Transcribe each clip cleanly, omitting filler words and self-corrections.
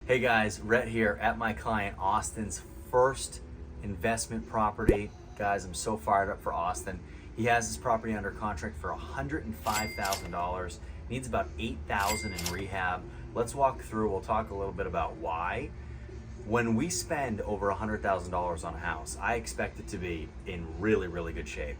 Hey guys, Rhett here at my client Austin's first investment property. Guys, I'm so fired up for Austin. He has his property under contract for $105,000. Needs about $8,000 in rehab. Let's walk through, we'll talk a little bit about why. When we spend over $100,000 on a house, I expect it to be in really, really good shape.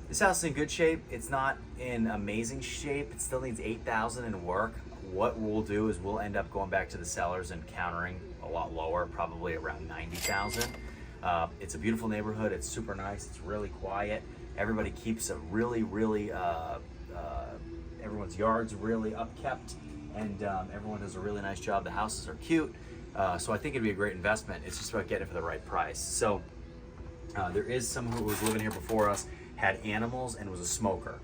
This house is in good shape. It's not in amazing shape. It still needs $8,000 in work. What we'll do is we'll end up going back to the sellers and countering a lot lower, probably around $90,000. It's a beautiful neighborhood. It's super nice. It's really quiet. Everybody keeps a really, everyone's yard's really upkept, and everyone does a really nice job. The houses are cute, so I think it'd be a great investment. It's just about getting it for the right price. So there is someone who was living here before us, had animals, and was a smoker.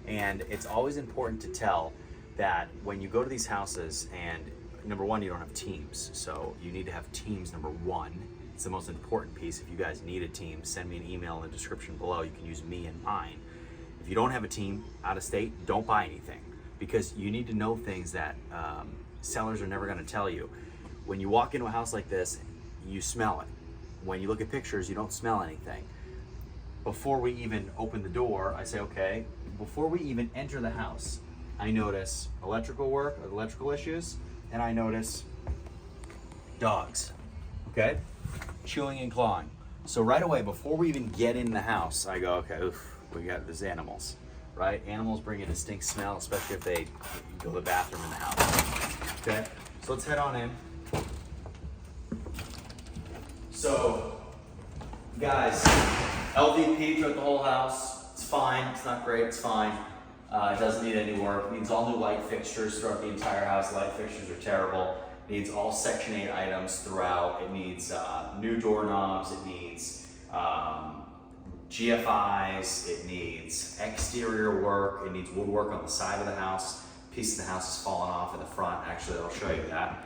And it's always important to tell that when you go to these houses, and number one, you don't have teams. So you need to have teams, number one. It's the most important piece. If you guys need a team, send me an email in the description below. You can use me and mine. If you don't have a team out of state, don't buy anything, because you need to know things that sellers are never gonna tell you. When you walk into a house like this, you smell it. When you look at pictures, you don't smell anything. Before we even open the door, I say, okay, before we even enter the house, I notice electrical work, electrical issues, and I notice dogs, okay? Chewing and clawing. So right away, before we even get in the house, I go, okay, oof, we got these animals, right? Animals bring a distinct smell, especially if they go to the bathroom in the house, okay? So let's head on in. So, guys, LVP throughout the whole house. It's fine, it's not great, it's fine. It doesn't need any work. It needs all new light fixtures throughout the entire house. Light fixtures are terrible. It needs all Section 8 items throughout. It needs new doorknobs. It needs GFIs. It needs exterior work. It needs woodwork on the side of the house. A piece of the house is falling off in the front. Actually, I'll show you that.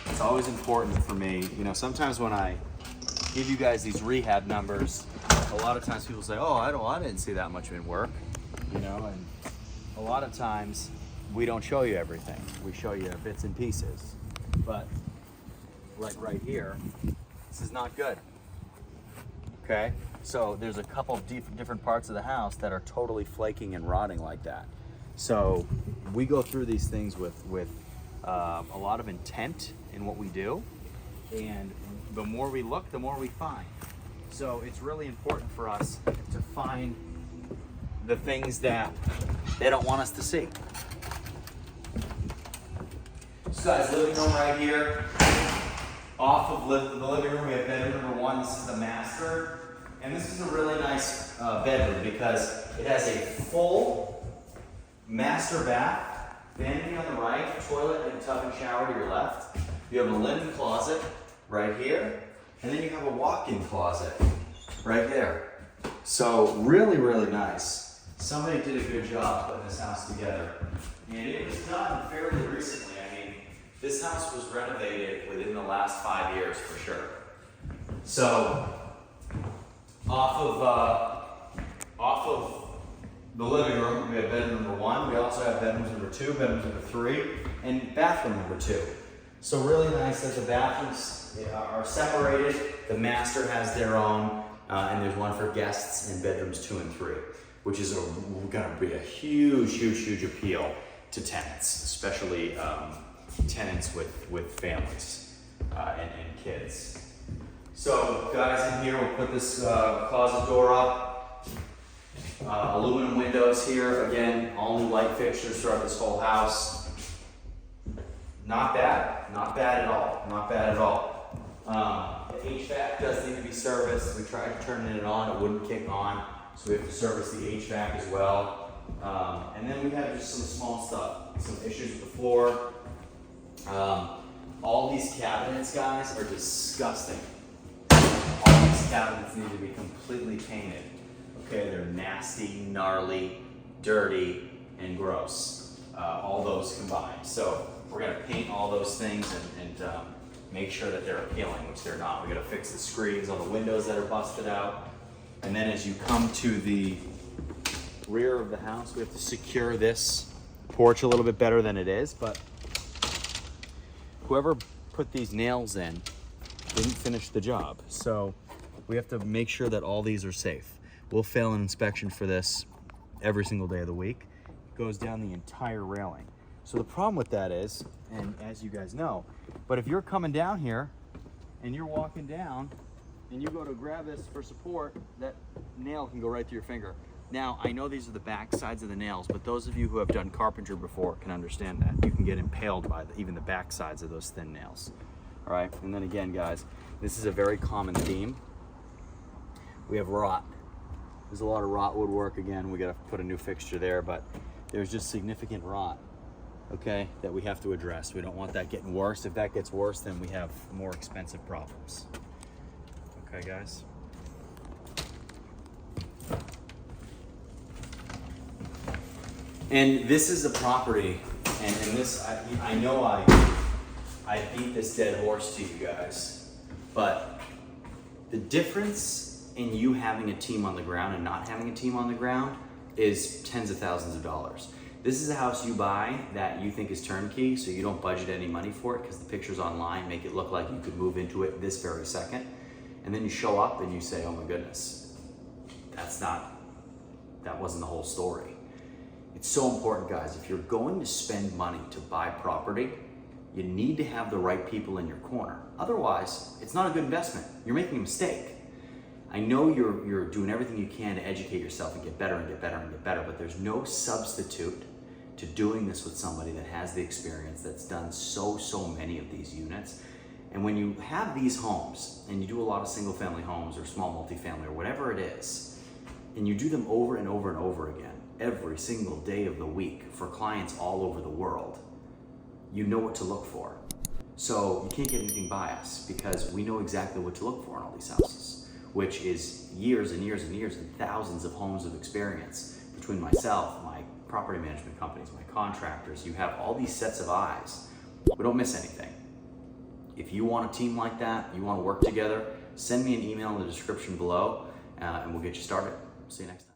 It's always important for me. You know, sometimes when I give you guys these rehab numbers, a lot of times people say, oh, I didn't see that much in work, you know, and a lot of times we don't show you everything. We show you bits and pieces. But like right here, this is not good, okay? So there's a couple of different parts of the house that are totally flaking and rotting like that. So we go through these things with a lot of intent in what we do, and the more we look, the more we find. So it's really important for us to find the things that they don't want us to see. So guys, living room right here. Off of the living room, we have bedroom number one. This is the master. And this is a really nice bedroom because it has a full master bath, vanity on the right, toilet and tub and shower to your left. You have a linen closet right here. And then you have a walk-in closet right there. So really, really nice. Somebody did a good job putting this house together. And it was done fairly recently. I mean, this house was renovated within the last 5 years for sure. So off of the living room, we have bedroom number one. We also have bedrooms number two, bedrooms number three, and bathroom number two. So really nice that the bathrooms are separated. The master has their own, and there's one for guests in bedrooms 2 and 3, which is gonna be a huge appeal to tenants, especially tenants with families and kids. So guys, in here we'll put this closet door up. Aluminum windows here. Again, all new light fixtures throughout this whole house. Not bad at all, not bad at all. The HVAC does need to be serviced. We tried turning it on, it wouldn't kick on, so we have to service the HVAC as well. And then we have just some small stuff, some issues with the floor. All these cabinets, guys, are disgusting. All these cabinets need to be completely painted. Okay, they're nasty, gnarly, dirty, and gross. All those combined. So we're gonna paint all those things and make sure that they're appealing, which they're not. We gotta fix the screens on the windows that are busted out. And then as you come to the rear of the house, we have to secure this porch a little bit better than it is, but whoever put these nails in didn't finish the job. So we have to make sure that all these are safe. We'll fail an inspection for this every single day of the week. It goes down the entire railing. So the problem with that is, and as you guys know, but if you're coming down here and you're walking down and you go to grab this for support, that nail can go right through your finger. Now, I know these are the back sides of the nails, but those of you who have done carpentry before can understand that. You can get impaled by even the back sides of those thin nails. All right, and then again, guys, this is a very common theme. We have rot. There's a lot of rot woodwork. Again, we gotta put a new fixture there, but there's just significant rot, okay, that we have to address. We don't want that getting worse. If that gets worse, then we have more expensive problems. Okay, guys? And this is a property, and this, I know I beat this dead horse to you guys, but the difference in you having a team on the ground and not having a team on the ground is tens of thousands of dollars. This is a house you buy that you think is turnkey, so you don't budget any money for it because the pictures online make it look like you could move into it this very second. And then you show up and you say, oh my goodness, that wasn't the whole story. It's so important, guys. If you're going to spend money to buy property, you need to have the right people in your corner. Otherwise, it's not a good investment. You're making a mistake. I know you're doing everything you can to educate yourself and get better and get better and get better, but there's no substitute to doing this with somebody that has the experience, that's done so many of these units. And when you have these homes, and you do a lot of single family homes or small multifamily or whatever it is, and you do them over and over and over again, every single day of the week for clients all over the world, you know what to look for. So you can't get anything by us because we know exactly what to look for in all these houses, which is years and years and years and thousands of homes of experience between myself, my property management companies, my contractors. You have all these sets of eyes. We don't miss anything. If you want a team like that, you want to work together, send me an email in the description below and we'll get you started. See you next time.